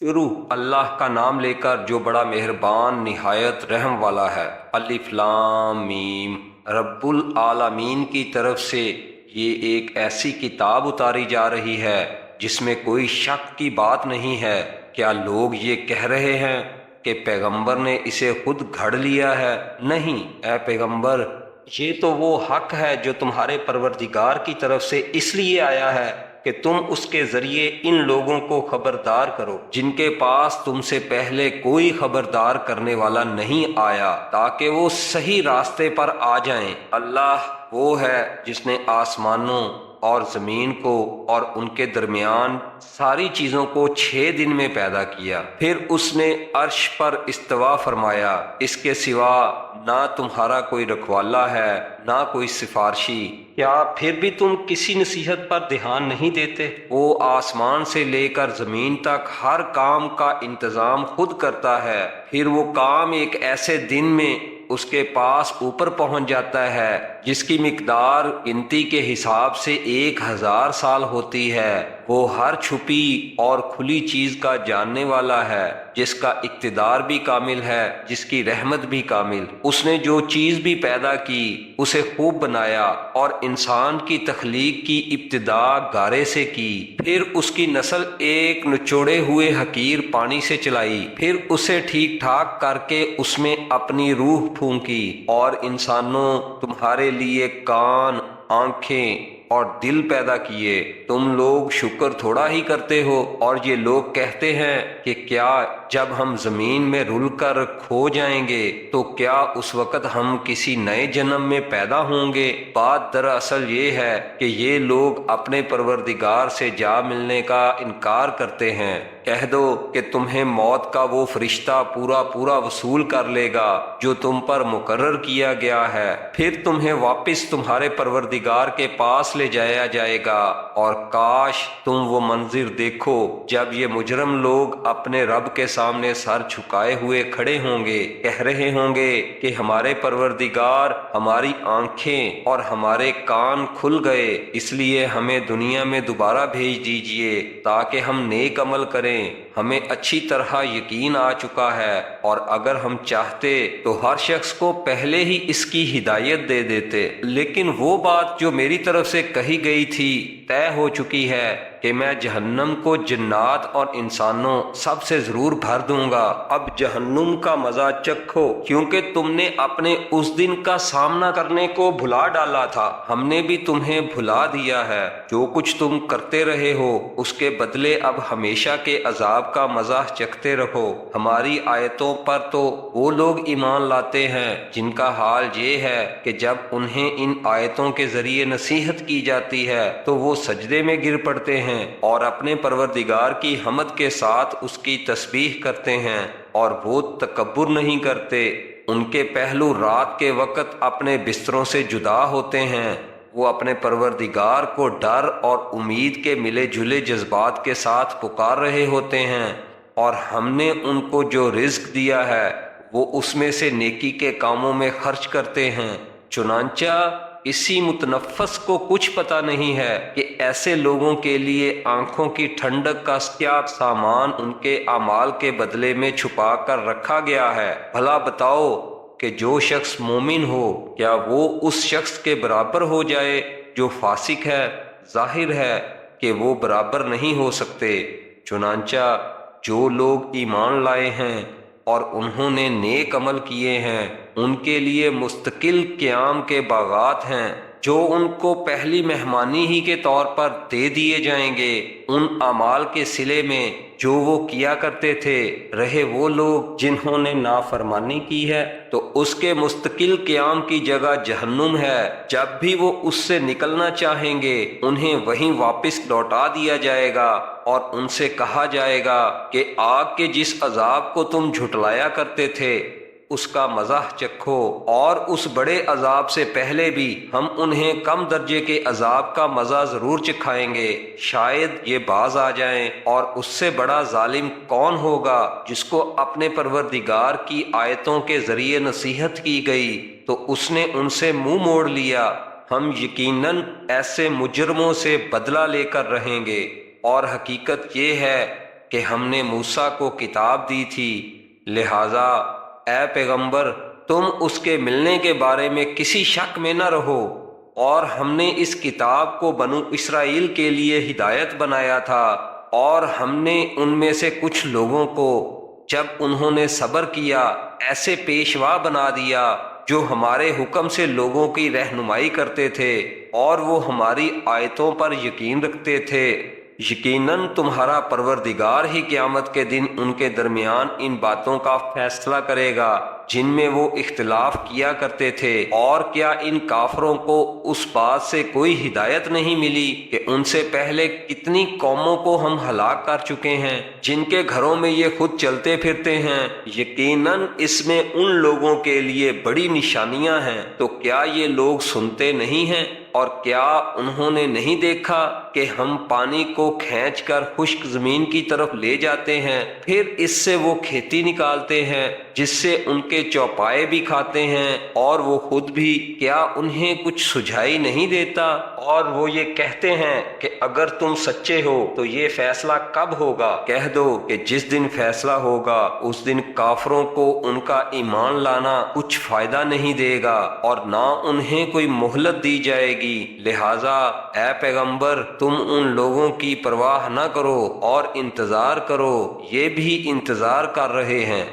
شروع اللہ کا نام لے کر جو بڑا مہربان نہایت رحم والا ہے۔ الف لام میم۔ رب العالمین کی طرف سے یہ ایک ایسی کتاب اتاری جا رہی ہے جس میں کوئی شک کی بات نہیں ہے۔ کیا لوگ یہ کہہ رہے ہیں کہ پیغمبر نے اسے خود گھڑ لیا ہے؟ نہیں اے پیغمبر، یہ تو وہ حق ہے جو تمہارے پروردگار کی طرف سے اس لیے آیا ہے کہ تم اس کے ذریعے ان لوگوں کو خبردار کرو جن کے پاس تم سے پہلے کوئی خبردار کرنے والا نہیں آیا، تاکہ وہ صحیح راستے پر آ جائیں۔ اللہ وہ ہے جس نے آسمانوں اور زمین کو اور ان کے درمیان ساری چیزوں کو 6 دن میں پیدا کیا، پھر اس نے عرش پر استوا فرمایا۔ اس کے سوا نہ تمہارا کوئی رکھوالا ہے نہ کوئی سفارشی۔ کیا پھر بھی تم کسی نصیحت پر دھیان نہیں دیتے؟ وہ آسمان سے لے کر زمین تک ہر کام کا انتظام خود کرتا ہے، پھر وہ کام ایک ایسے دن میں اس کے پاس اوپر پہنچ جاتا ہے جس کی مقدار گنتی کے حساب سے 1000 سال ہوتی ہے۔ وہ ہر چھپی اور کھلی چیز کا جاننے والا ہے، جس کا اقتدار بھی کامل ہے، جس کی رحمت بھی کامل۔ اس نے جو چیز بھی پیدا کی اسے خوب بنایا، اور انسان کی تخلیق کی ابتدا گارے سے کی، پھر اس کی نسل ایک نچوڑے ہوئے حقیر پانی سے چلائی، پھر اسے ٹھیک ٹھاک کر کے اس میں اپنی روح پھونکی۔ اور انسانوں، تمہارے لیے کان، آنکھیں اور دل پیدا کیے، تم لوگ شکر تھوڑا ہی کرتے ہو۔ اور یہ لوگ کہتے ہیں کہ کیا جب ہم زمین میں رل کر کھو جائیں گے تو کیا اس وقت ہم کسی نئے جنم میں پیدا ہوں گے؟ بات دراصل یہ ہے کہ یہ لوگ اپنے پروردگار سے جا ملنے کا انکار کرتے ہیں۔ کہہ دو کہ تمہیں موت کا وہ فرشتہ پورا وصول کر لے گا جو تم پر مقرر کیا گیا ہے، پھر تمہیں واپس تمہارے پروردگار کے پاس لے جایا جائے گا۔ اور کاش تم وہ منظر دیکھو جب یہ مجرم لوگ اپنے رب کے سامنے سر جھکائے ہوئے کھڑے ہوں گے، کہہ رہے ہوں گے کہ ہمارے پروردگار، ہماری آنکھیں اور ہمارے کان کھل گئے، اس لیے ہمیں دنیا میں دوبارہ بھیج دیجئے تاکہ ہم نیک عمل کریں۔ ہمیں اچھی طرح یقین آ چکا ہے، اور اگر ہم چاہتے تو ہر شخص کو پہلے ہی اس کی ہدایت دے دیتے، لیکن وہ بات جو میری طرف سے کہی گئی تھی طے ہو چکی ہے کہ میں جہنم کو جنات اور انسانوں سب سے ضرور بھر دوں گا۔ اب جہنم کا مزہ چکھو، کیونکہ تم نے اپنے اس دن کا سامنا کرنے کو بھلا ڈالا تھا، ہم نے بھی تمہیں بھلا دیا ہے۔ جو کچھ تم کرتے رہے ہو اس کے بدلے اب ہمیشہ کے عذاب کا مزہ چکھتے رہو۔ ہماری آیتوں پر تو وہ لوگ ایمان لاتے ہیں جن کا حال یہ ہے کہ جب انہیں ان آیتوں کے ذریعے نصیحت کی جاتی ہے تو وہ سجدے میں گر پڑتے ہیں اور اپنے پروردگار کی حمد کے ساتھ اس کی تسبیح کرتے ہیں، اور وہ تکبر نہیں کرتے۔ ان کے پہلو رات کے وقت اپنے بستروں سے جدا ہوتے ہیں، وہ اپنے پروردگار کو ڈر اور امید کے ملے جلے جذبات کے ساتھ پکار رہے ہوتے ہیں، اور ہم نے ان کو جو رزق دیا ہے وہ اس میں سے نیکی کے کاموں میں خرچ کرتے ہیں۔ چنانچہ اسی متنفس کو کچھ پتہ نہیں ہے کہ ایسے لوگوں کے لیے آنکھوں کی ٹھنڈک کا کیا سامان ان کے اعمال کے بدلے میں چھپا کر رکھا گیا ہے۔ بھلا بتاؤ کہ جو شخص مومن ہو کیا وہ اس شخص کے برابر ہو جائے جو فاسق ہے؟ ظاہر ہے کہ وہ برابر نہیں ہو سکتے۔ چنانچہ جو لوگ ایمان لائے ہیں اور انہوں نے نیک عمل کیے ہیں ان کے لیے مستقل قیام کے باغات ہیں جو ان کو پہلی مہمانی ہی کے طور پر دے دیے جائیں گے، ان اعمال کے صلے میں جو وہ کیا کرتے تھے۔ رہے وہ لوگ جنہوں نے نافرمانی کی ہے تو اس کے مستقل قیام کی جگہ جہنم ہے، جب بھی وہ اس سے نکلنا چاہیں گے انہیں وہیں واپس لوٹا دیا جائے گا، اور ان سے کہا جائے گا کہ آگ کے جس عذاب کو تم جھٹلایا کرتے تھے اس کا مزہ چکھو، اور اس بڑے عذاب سے پہلے بھی ہم انہیں کم درجے کے عذاب کا مزہ ضرور چکھائیں گے، شاید یہ باز آ جائیں۔ اور اس سے بڑا ظالم کون ہوگا جس کو اپنے پروردگار کی آیتوں کے ذریعے نصیحت کی گئی تو اس نے ان سے منہ موڑ لیا۔ ہم یقیناً ایسے مجرموں سے بدلہ لے کر رہیں گے، اور حقیقت یہ ہے کہ ہم نے موسیٰ کو کتاب دی تھی، لہٰذا اے پیغمبر تم اس کے ملنے کے بارے میں کسی شک میں نہ رہو، اور ہم نے اس کتاب کو بنو اسرائیل کے لیے ہدایت بنایا تھا، اور ہم نے ان میں سے کچھ لوگوں کو جب انہوں نے صبر کیا ایسے پیشوا بنا دیا جو ہمارے حکم سے لوگوں کی رہنمائی کرتے تھے اور وہ ہماری آیتوں پر یقین رکھتے تھے۔ یقیناً تمہارا پروردگار ہی قیامت کے دن ان کے درمیان ان باتوں کا فیصلہ کرے گا جن میں وہ اختلاف کیا کرتے تھے۔ اور کیا ان کافروں کو اس بات سے کوئی ہدایت نہیں ملی کہ ان سے پہلے کتنی قوموں کو ہم ہلاک کر چکے ہیں جن کے گھروں میں یہ خود چلتے پھرتے ہیں؟ یقیناً اس میں ان لوگوں کے لیے بڑی نشانیاں ہیں۔ تو کیا یہ لوگ سنتے نہیں ہیں؟ اور کیا انہوں نے نہیں دیکھا کہ ہم پانی کو کھینچ کر خشک زمین کی طرف لے جاتے ہیں، پھر اس سے وہ کھیتی نکالتے ہیں جس سے ان کے چوپائے بھی کھاتے ہیں اور وہ خود بھی؟ کیا انہیں کچھ سجھائی نہیں دیتا؟ اور وہ یہ کہتے ہیں کہ اگر تم سچے ہو تو یہ فیصلہ کب ہوگا؟ کہہ دو کہ جس دن فیصلہ ہوگا اس دن کافروں کو ان کا ایمان لانا کچھ فائدہ نہیں دے گا اور نہ انہیں کوئی مہلت دی جائے گی۔ لہٰذا اے پیغمبر تم ان لوگوں کی پرواہ نہ کرو اور انتظار کرو، یہ بھی انتظار کر رہے ہیں۔